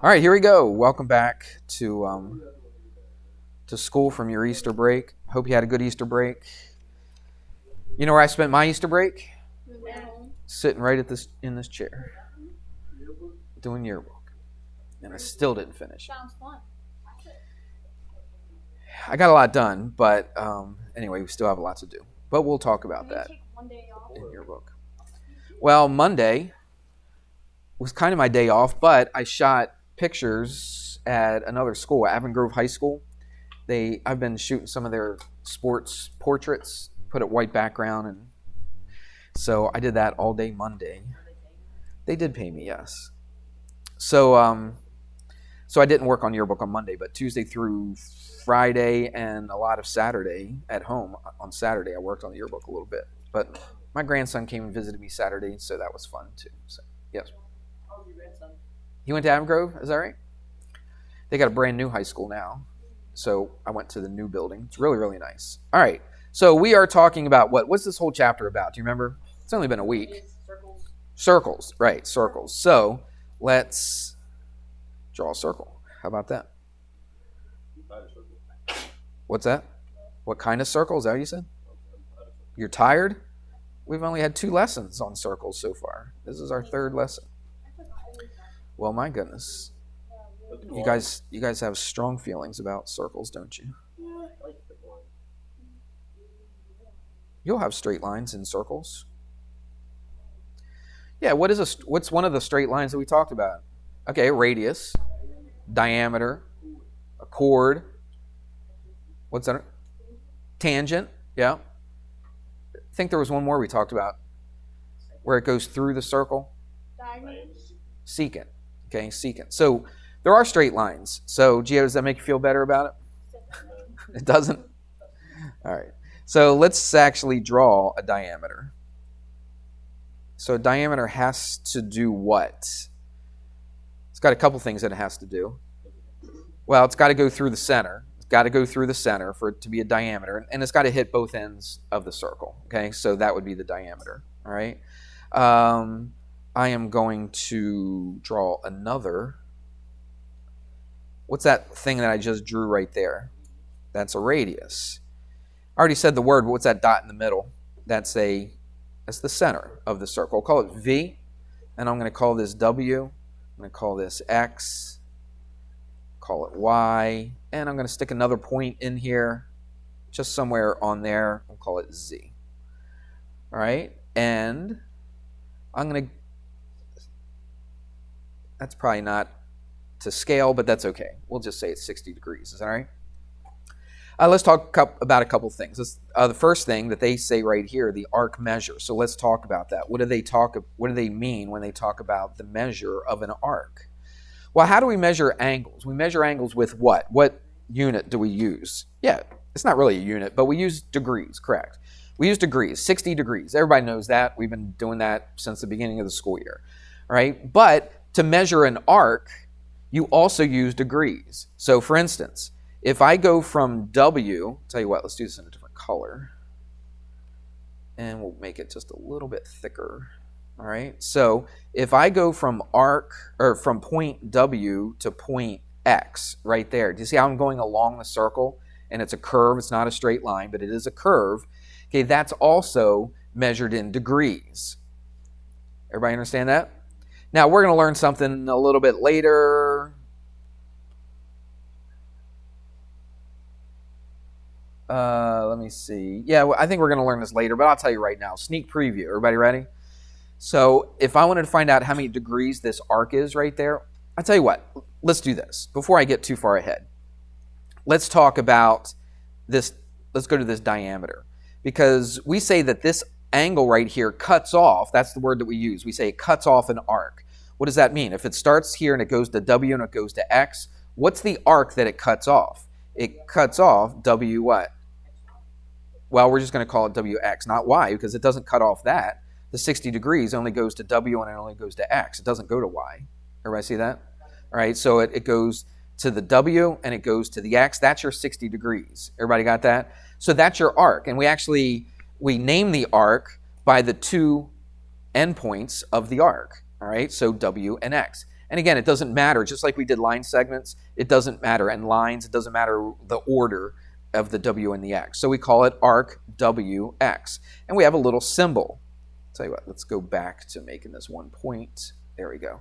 All right, here we go. Welcome back to school from your Easter break. Hope you had a good Easter break. You know where I spent my Easter break? Sitting right at this in this chair, doing yearbook, and I still didn't finish. Sounds fun. I got a lot done, but anyway, we still have a lot to do. But we'll talk about Can you that take one day off? in yearbook. Well, Monday was kind of my day off, but I shot pictures at another school, Avon Grove High School. I've been shooting some of their sports portraits, put it white background, and so I did that all day Monday. They did pay me, yes. So so I didn't work on yearbook on Monday, but Tuesday through Friday and a lot of Saturday at home. On Saturday, I worked on the yearbook a little bit, but my grandson came and visited me Saturday, so that was fun too. So yes. How's your grandson? He went to Avon Grove, is that right? They got a brand new high school now. So I went to the new building. It's really, really nice. All right. So we are talking about what's this whole chapter about? Do you remember? It's only been a week. Circles. Circles, right, circles. So let's draw a circle. How about that? What's that? What kind of circle? Is that what you said? You're tired? We've only had 2 lessons on circles so far. This is our 3rd lesson. Well, my goodness. You guys have strong feelings about circles, don't you? You'll have straight lines in circles. Yeah, what's one of the straight lines that we talked about? Okay, radius, diameter, a chord. What's that? Tangent, yeah. I think there was one more we talked about where it goes through the circle. Secant. Okay, secant. So there are straight lines. So, Gio, does that make you feel better about it? It doesn't? All right. So let's actually draw a diameter. So a diameter has to do what? It's got a couple things that it has to do. Well, it's got to go through the center. It's got to go through the center for it to be a diameter. And it's got to hit both ends of the circle. Okay, so that would be the diameter. All right. I am going to draw another. What's that thing that I just drew right there? That's a radius. I already said the word, but what's that dot in the middle? That's the center of the circle. I'll call it V, and I'm going to call this W. I'm going to call this X. Call it Y, and I'm going to stick another point in here, just somewhere on there. I'll call it Z. All right, and I'm going to. That's probably not to scale, but that's okay. We'll just say it's 60 degrees. Is that all right? Let's talk about a couple things. The first thing that they say right here, the arc measure. So let's talk about that. What do they mean when they talk about the measure of an arc? Well, how do we measure angles? We measure angles with what? What unit do we use? Yeah, it's not really a unit, but we use degrees, correct? We use degrees, 60 degrees. Everybody knows that. We've been doing that since the beginning of the school year, right? But to measure an arc, you also use degrees. So for instance, if I go from W, tell you what, let's do this in a different color. And we'll make it just a little bit thicker. All right. So if I go from from point W to point X right there, do you see how I'm going along the circle? And it's a curve, it's not a straight line, but it is a curve. Okay, that's also measured in degrees. Everybody understand that? Now we're going to learn something a little bit later. Let me see. Yeah, well, I think we're going to learn this later, but I'll tell you right now. Sneak preview. Everybody ready? So if I wanted to find out how many degrees this arc is right there, I'll tell you what. Let's do this before I get too far ahead. Let's talk about this. Let's go to this diameter, because we say that this angle right here cuts off. That's the word that we use. We say it cuts off an arc. What does that mean? If it starts here and it goes to W and it goes to X, what's the arc that it cuts off? It cuts off W what? Well, we're just going to call it WX, not Y, because it doesn't cut off that. The 60 degrees only goes to W and it only goes to X. It doesn't go to Y. Everybody see that? All right, so it goes to the W and it goes to the X. That's your 60 degrees. Everybody got that? So that's your arc. And we name the arc by the 2 endpoints of the arc. All right, so W and X. And again, it doesn't matter. Just like we did line segments, it doesn't matter. And lines, it doesn't matter the order of the W and the X. So we call it arc WX. And we have a little symbol. I'll tell you what, let's go back to making this 1 point. There we go.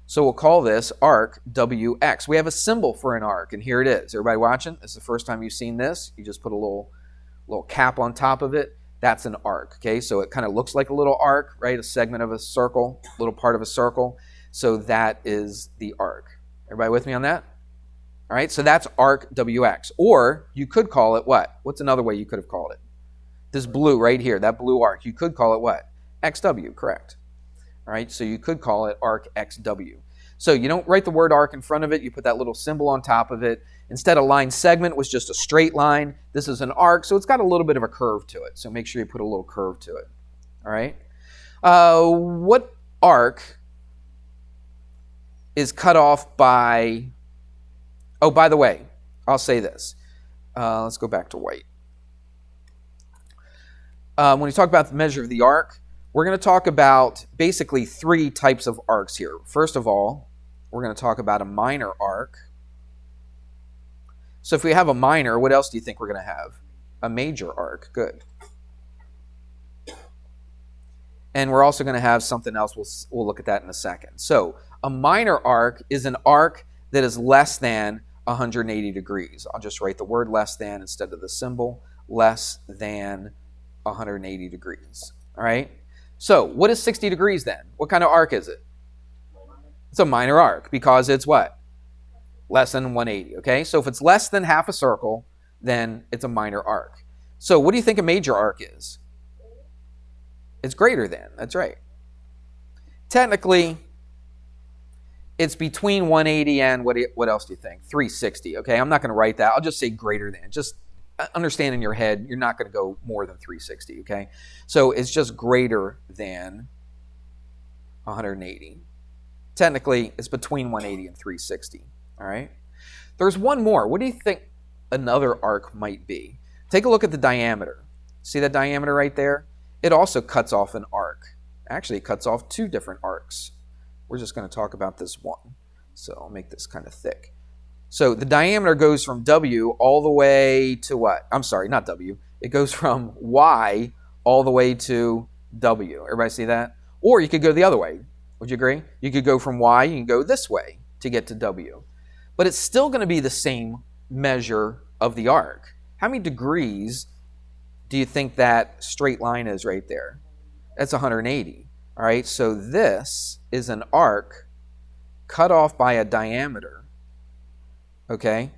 So we'll call this arc WX. We have a symbol for an arc, and here it is. Everybody watching? This is the first time you've seen this. You just put a little cap on top of it. That's an arc, okay? So it kind of looks like a little arc, right? A segment of a circle, a little part of a circle. So that is the arc. Everybody with me on that? All right, so that's arc WX. Or you could call it what? What's another way you could have called it? This blue right here, that blue arc. You could call it what? XW, correct. All right, so you could call it arc XW. So you don't write the word arc in front of it. You put that little symbol on top of it. Instead, a line segment was just a straight line. This is an arc, so it's got a little bit of a curve to it. So make sure you put a little curve to it. All right. What arc is cut off by... Oh, by the way, I'll say this. Let's go back to white. When we talk about the measure of the arc, we're going to talk about basically 3 types of arcs here. First of all, we're going to talk about a minor arc. So if we have a minor, what else do you think we're going to have? A major arc. Good. And we're also going to have something else. We'll look at that in a second. So a minor arc is an arc that is less than 180 degrees. I'll just write the word less than instead of the symbol. Less than 180 degrees. All right? So what is 60 degrees then? What kind of arc is it? It's a minor arc because it's what? Less than 180, okay? So if it's less than half a circle, then it's a minor arc. So what do you think a major arc is? It's greater than, that's right. Technically, it's between 180 and what else do you think? 360, okay? I'm not going to write that. I'll just say greater than. Just understand in your head, you're not going to go more than 360, okay? So it's just greater than 180. Technically, it's between 180 and 360, all right? There's one more. What do you think another arc might be? Take a look at the diameter. See that diameter right there? It also cuts off an arc. Actually, it cuts off 2 different arcs. We're just going to talk about this one. So I'll make this kind of thick. So the diameter goes from W all the way to what? I'm sorry, not W. It goes from Y all the way to W. Everybody see that? Or you could go the other way. Would you agree? You could go from Y, you can go this way to get to W. But it's still going to be the same measure of the arc. How many degrees do you think that straight line is right there? That's 180. All right, so this is an arc cut off by a diameter. Okay,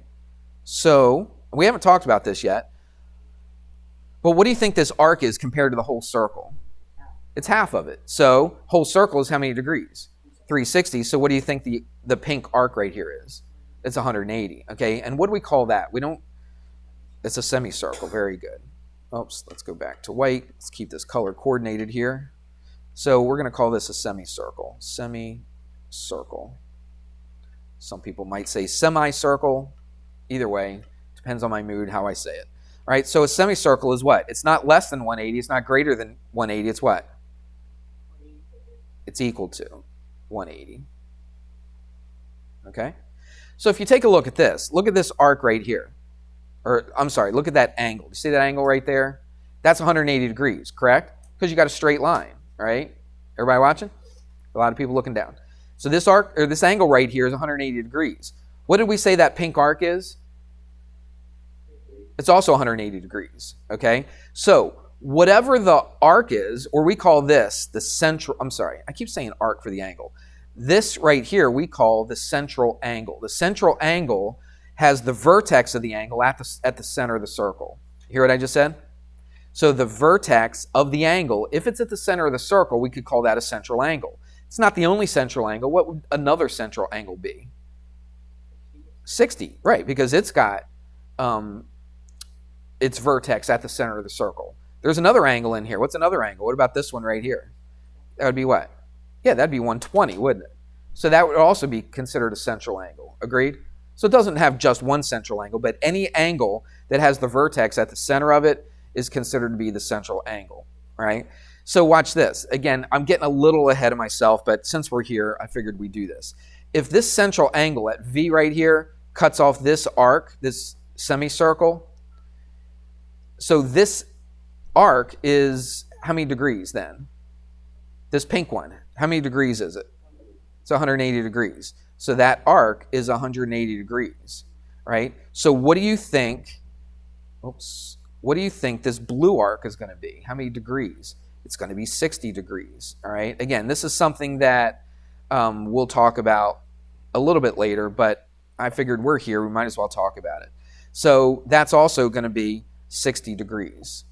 so we haven't talked about this yet, but what do you think this arc is compared to the whole circle? It's half of it. So whole circle is how many degrees? 360. So what do you think the pink arc right here is? It's 180. Okay, and what do we call that? It's a semicircle. Very good. Oops, let's go back to white. Let's keep this color coordinated here. So we're going to call this a semicircle. Semicircle. Some people might say semicircle. Either way, depends on my mood, how I say it. All right, so a semicircle is what? It's not less than 180. It's not greater than 180. It's what? It's equal to 180. Okay? So if you take a look at this arc right here. Or, I'm sorry, look at that angle. You see that angle right there? That's 180 degrees, correct? Because you got a straight line, right? Everybody watching? A lot of people looking down. So this arc, or this angle right here is 180 degrees. What did we say that pink arc is? It's also 180 degrees, okay? So whatever the arc is, or we call this the central, I'm sorry, I keep saying arc for the angle. This right here we call the central angle. The central angle has the vertex of the angle at the center of the circle. You hear what I just said? So the vertex of the angle, if it's at the center of the circle, we could call that a central angle. It's not the only central angle. What would another central angle be? 60, right, because it's got its vertex at the center of the circle. There's another angle in here. What's another angle? What about this one right here? That would be what? Yeah, that'd be 120, wouldn't it? So that would also be considered a central angle. Agreed? So it doesn't have just one central angle, but any angle that has the vertex at the center of it is considered to be the central angle, right? So watch this. Again, I'm getting a little ahead of myself, but since we're here, I figured we'd do this. if this central angle at V right here cuts off this arc, this semicircle, so this arc is how many degrees then? This pink one, how many degrees is it? It's 180 degrees. So that arc is 180 degrees, right? So what do you think, what do you think this blue arc is going to be? How many degrees? It's going to be 60 degrees, all right? Again, this is something that we'll talk about a little bit later, but I figured we're here, we might as well talk about it. So that's also going to be 60 degrees,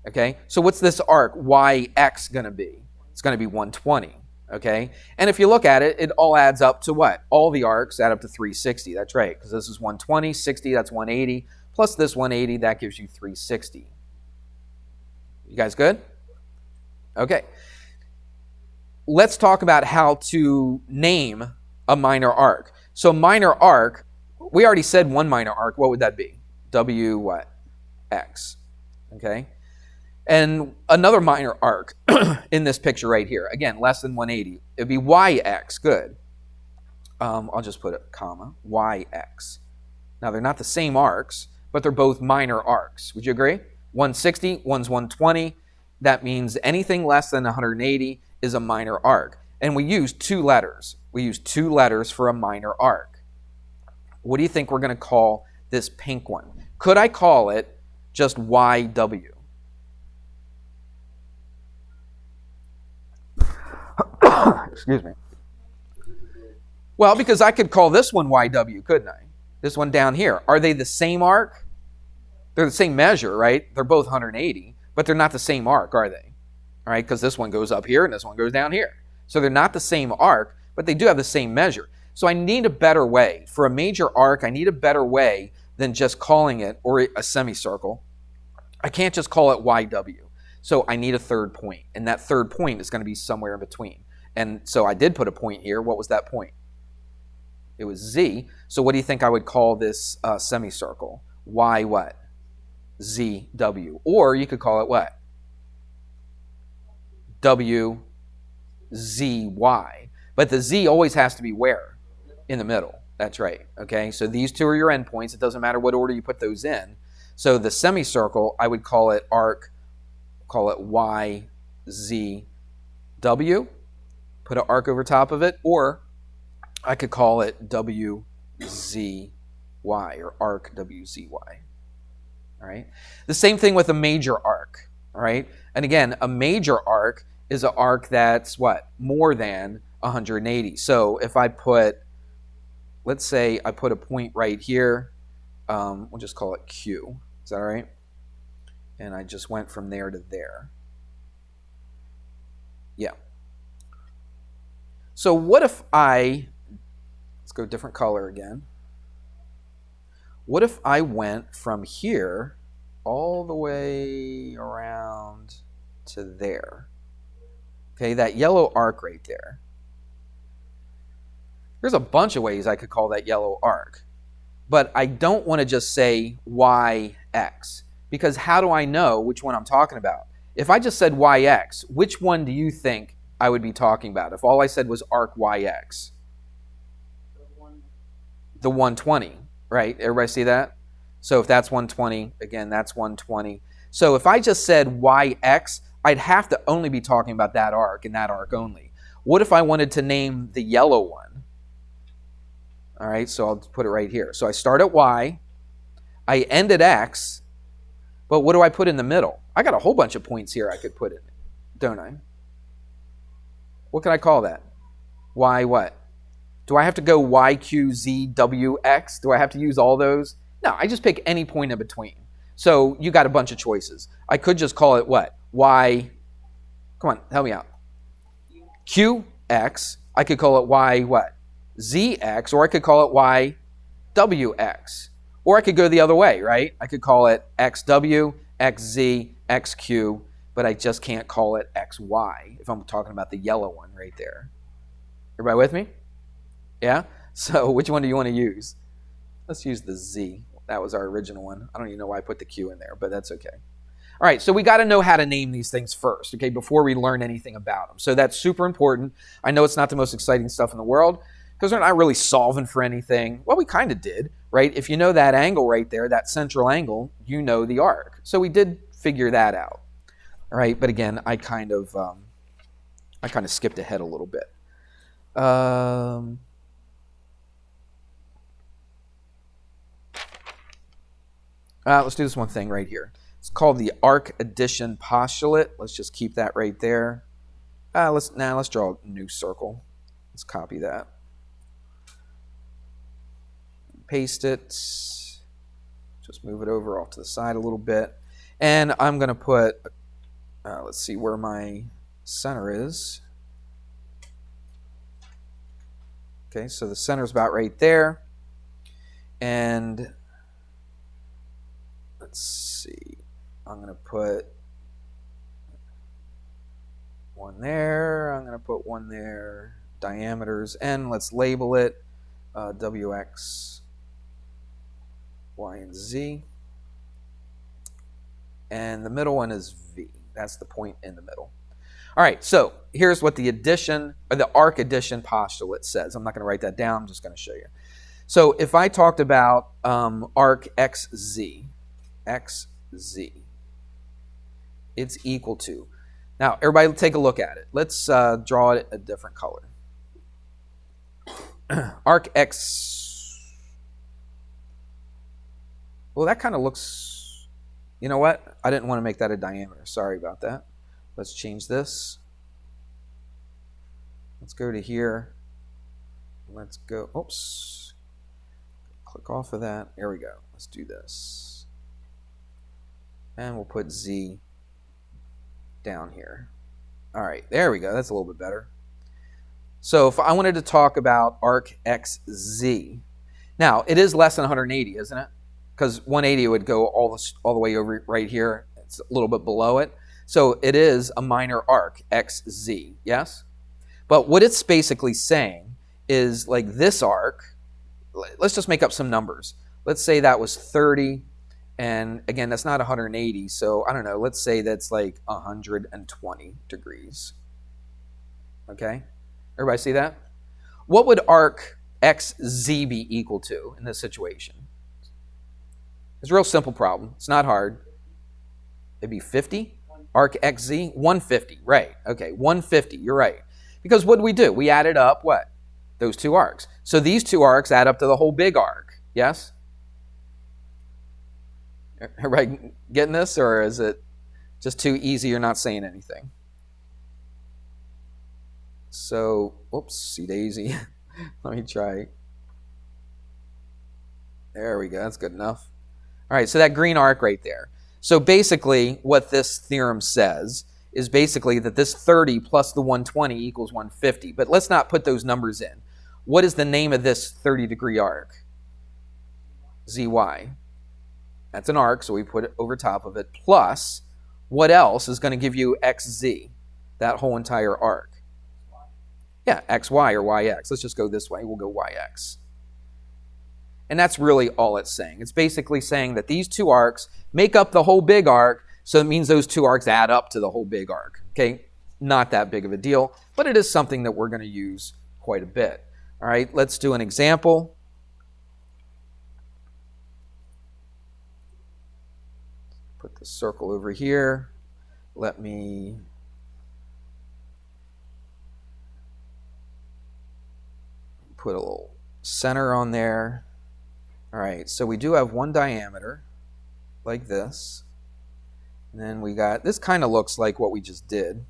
okay? So what's this arc YX going to be? It's going to be 120, okay? And if you look at it, it all adds up to what? All the arcs add up to 360, that's right, because this is 120, 60, that's 180, plus this 180, that gives you 360. You guys good? Okay. Let's talk about how to name a minor arc. So minor arc, we already said one minor arc. What would that be? W what? X. Okay. And another minor arc in this picture right here. Again, less than 180. It'd be YX. Good. I'll just put a comma. YX. Now, they're not the same arcs, but they're both minor arcs. Would you agree? 160, one's 120. That means anything less than 180 is a minor arc. And we use two letters. We use two letters for a minor arc. What do you think we're going to call this pink one? Could I call it just YW? Excuse me. Well, because I could call this one YW, couldn't I? This one down here. Are they the same arc? They're the same measure, right? They're both 180, but they're not the same arc, are they? All right, because this one goes up here and this one goes down here. So they're not the same arc, but they do have the same measure. So I need a better way. For a major arc, I need a better way than just calling it, or a semicircle. I can't just call it YW. So I need a third point, and that third point is going to be somewhere in between. And so I did put a point here. What was that point? It was Z. So what do you think I would call this semicircle? Y what? ZW. Or you could call it what? WZY. But the Z always has to be where? In the middle. That's right. Okay, so these two are your endpoints. It doesn't matter what order you put those in. So the semicircle, I would call it arc, call it YZW. Put an arc over top of it. Or I could call it WZY, or arc WZY. All right. The same thing with a major arc. All right. And again, a major arc is an arc that's what? More than 180. So if I put, let's say I put a point right here, we'll just call it Q. Is that all right? And I just went from there to there. Yeah. So what if let's go different color again. What if I went from here all the way around to there? Okay, that yellow arc right there. There's a bunch of ways I could call that yellow arc. But I don't want to just say YX, because how do I know which one I'm talking about? If I just said YX, which one do you think I would be talking about if all I said was arc YX? The 120, right? Everybody see that? So if that's 120, again, that's 120. So if I just said YX, I'd have to only be talking about that arc and that arc only. What if I wanted to name the yellow one? All right, so I'll put it right here. So I start at Y, I end at X, but what do I put in the middle? I got a whole bunch of points here I could put in, don't I? What can I call that? Y what? Do I have to go Y, Q, Z, W, X? Do I have to use all those? No, I just pick any point in between. So you got a bunch of choices. I could just call it what? Y, come on, help me out. Q, X. I could call it Y what? ZX, or I could call it Y, WX. Or I could go the other way, right? I could call it XW, XZ, XQ, but I just can't call it XY if I'm talking about the yellow one right there. Everybody with me? Yeah? So which one do you want to use? Let's use the Z. That was our original one. I don't even know why I put the Q in there, but that's okay. All right, so we got to know how to name these things first, okay, before we learn anything about them. So that's super important. I know it's not the most exciting stuff in the world, because we're not really solving for anything. Well, we kind of did, right? If you know that angle right there, that central angle, you know the arc. So we did figure that out, all right? But again, I kind of skipped ahead a little bit. Let's do this one thing right here. It's called the arc addition postulate. Let's just keep that right there. Let's draw a new circle. Let's copy that. Paste it. Just move it over off to the side a little bit. And I'm going to put, let's see where my center is. Okay, so the center is about right there. And let's see, I'm going to put one there. I'm going to put one there. Diameters, and let's label it WX, Y, and Z. And the middle one is V. That's the point in the middle. All right, so here's what the addition, or the arc addition postulate says. I'm not going to write that down. I'm just going to show you. So if I talked about arc XZ, it's equal to. Now, everybody take a look at it. Let's draw it a different color. Arc X. Well, that kind of looks, you know what? I didn't want to make that a diameter. Sorry about that. Let's change this. Let's go to here. Let's go, oops. Click off of that. There we go. Let's do this. And we'll put Z down here. All right, there we go. That's a little bit better. So if I wanted to talk about arc XZ, now it is less than 180, isn't it? Because 180 would go all the way over right here. It's a little bit below it. So it is a minor arc, XZ, yes? But what it's basically saying is like this arc, let's just make up some numbers. Let's say that was 30, and again, that's not 180, so I don't know, let's say that's like 120 degrees. Okay? Everybody see that? What would arc XZ be equal to in this situation? It's a real simple problem. It's not hard. It'd be 50. Arc XZ, 150. Right. Okay, 150. You're right. Because what did we do? We added up what? Those two arcs. So these two arcs add up to the whole big arc. Yes? Everybody getting this, or is it just too easy? You're not saying anything. So, whoopsie daisy. Let me try. There we go. That's good enough. All right, so that green arc right there. So basically, what this theorem says is basically that this 30 plus the 120 equals 150. But let's not put those numbers in. What is the name of this 30-degree arc? ZY. That's an arc, so we put it over top of it. Plus, what else is going to give you XZ, that whole entire arc? Yeah, XY or YX. Let's just go this way. We'll go YX. And that's really all it's saying. It's basically saying that these two arcs make up the whole big arc, so it means those two arcs add up to the whole big arc. Okay, not that big of a deal, but it is something that we're going to use quite a bit. All right, let's do an example. Put the circle over here. Let me put a little center on there. All right, so we do have one diameter, like this. And then we got, this kind of looks like what we just did.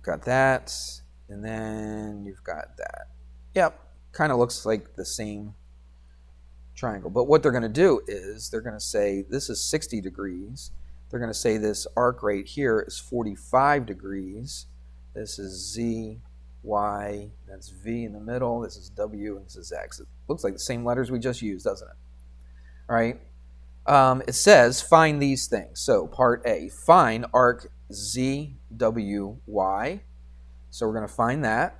Got that, and then you've got that. Yep, kind of looks like the same triangle. But what they're going to do is they're going to say this is 60 degrees. They're going to say this arc right here is 45 degrees. This is Z, Y, that's V in the middle. This is W, and this is X. It looks like the same letters we just used, doesn't it? All right. It says find these things. So part A, find arc ZWY. So we're going to find that.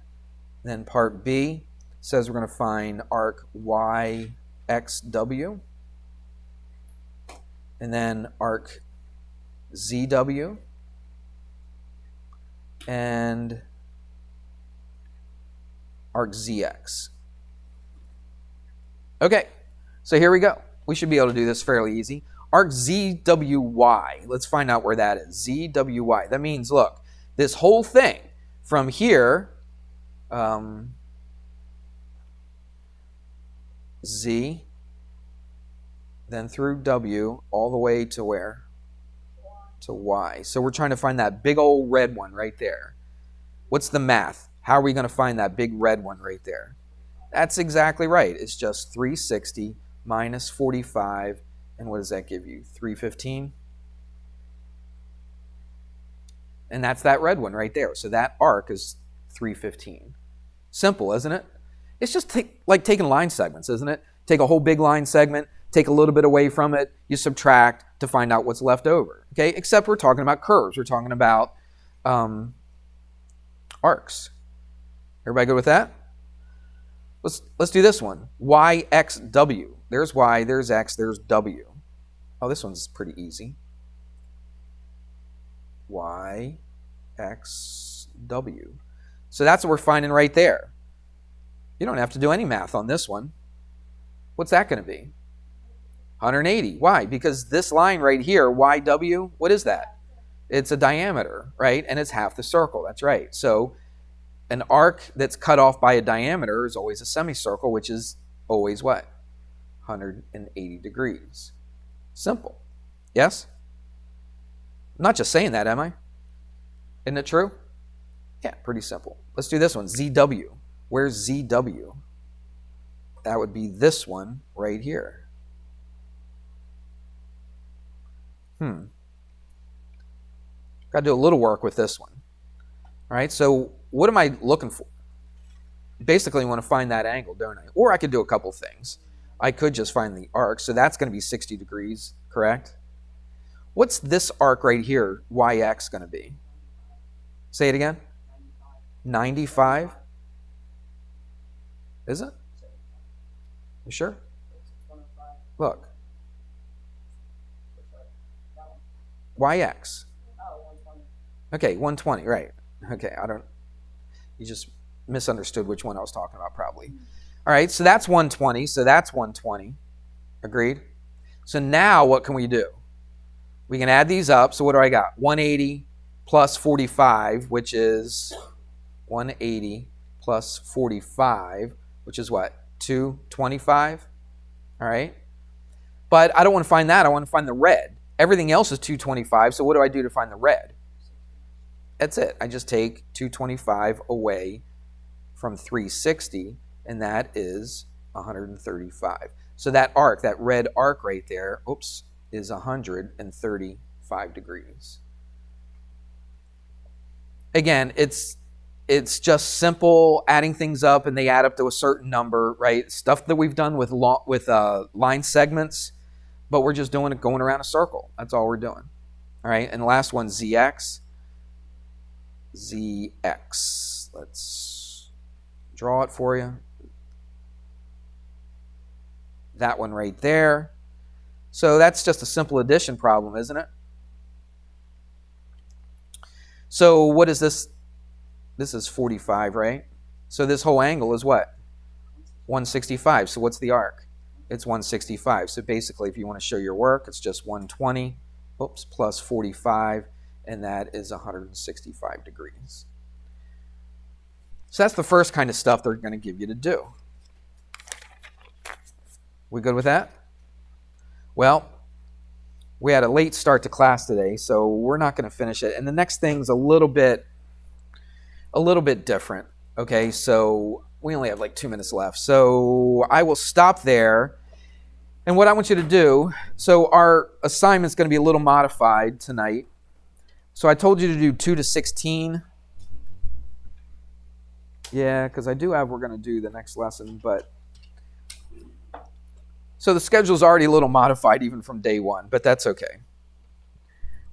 Then part B says we're going to find arc YXW. And then arc ZW. And arc ZX. Okay, so here we go. We should be able to do this fairly easy. Arc ZWY. Let's find out where that is. ZWY. That means, look, this whole thing from here, Z, then through W, all the way to where? To Y. So we're trying to find that big old red one right there. What's the math? How are we going to find that big red one right there? That's exactly right. It's just 360 minus 45. And what does that give you? 315? And that's that red one right there. So that arc is 315. Simple, isn't it? It's just like taking line segments, isn't it? Take a whole big line segment, take a little bit away from it, you subtract to find out what's left over. Okay, except we're talking about curves. We're talking about arcs. Everybody good with that? Let's do this one. YXW. There's Y, there's X, there's W. Oh, this one's pretty easy. YXW. So that's what we're finding right there. You don't have to do any math on this one. What's that going to be? 180. Why? Because this line right here, YW, what is that? It's a diameter, right? And it's half the circle. That's right. So an arc that's cut off by a diameter is always a semicircle, which is always what? 180 degrees. Simple. Yes? I'm not just saying that, am I? Isn't it true? Yeah, pretty simple. Let's do this one. ZW. Where's ZW? That would be this one right here. Got to do a little work with this one. All right, so what am I looking for? Basically, I want to find that angle, don't I? Or I could do a couple things. I could just find the arc, so that's going to be 60 degrees, correct? What's this arc right here, YX, going to be? Say it again. 95? Is it? You sure? Look. YX. Okay, 120, right. Okay, you just misunderstood which one I was talking about probably. All right, so that's 120, so that's 120. Agreed? So now what can we do? We can add these up. So what do I got? 180 plus 45, which is 180 plus 45, which is what? 225. All right? But I don't want to find that. I want to find the red. Everything else is 225, so what do I do to find the red? That's it. I just take 225 away from 360, and that is 135. So that arc, that red arc right there, is 135 degrees. Again, it's just simple adding things up, and they add up to a certain number, right? Stuff that we've done with line segments, but we're just doing it going around a circle. That's all we're doing. All right, and the last one, ZX. ZX. Let's draw it for you. That one right there. So that's just a simple addition problem, isn't it? So what is this? This is 45, right? So this whole angle is what? 165. So what's the arc? It's 165. So basically, if you want to show your work, it's just 120, plus 45, and that is 165 degrees. So that's the first kind of stuff they're going to give you to do. We good with that? Well, we had a late start to class today, so we're not going to finish it. And the next thing's a little bit different. Okay, so we only have like 2 minutes left. So I will stop there. And what I want you to do, so our assignment's going to be a little modified tonight. So I told you to do 2 to 16. Yeah, because we're going to do the next lesson, but so the schedule's already a little modified even from day one, but that's okay.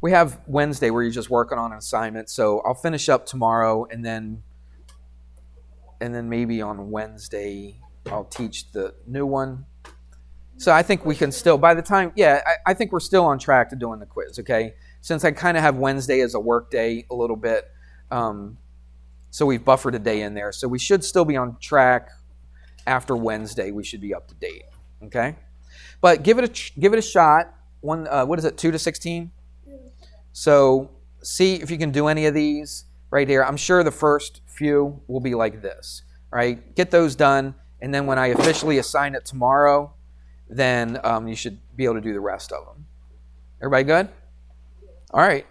We have Wednesday where you're just working on an assignment, so I'll finish up tomorrow, and then maybe on Wednesday I'll teach the new one. So I think we can still, by the time, I think we're still on track to doing the quiz, okay? Since I kind of have Wednesday as a work day a little bit. So we've buffered a day in there. So we should still be on track. After Wednesday, we should be up to date. Okay, but give it a shot. What is it? 2 to 16. So see if you can do any of these right here. I'm sure the first few will be like this. Right? Get those done, and then when I officially assign it tomorrow, then you should be able to do the rest of them. Everybody good? All right.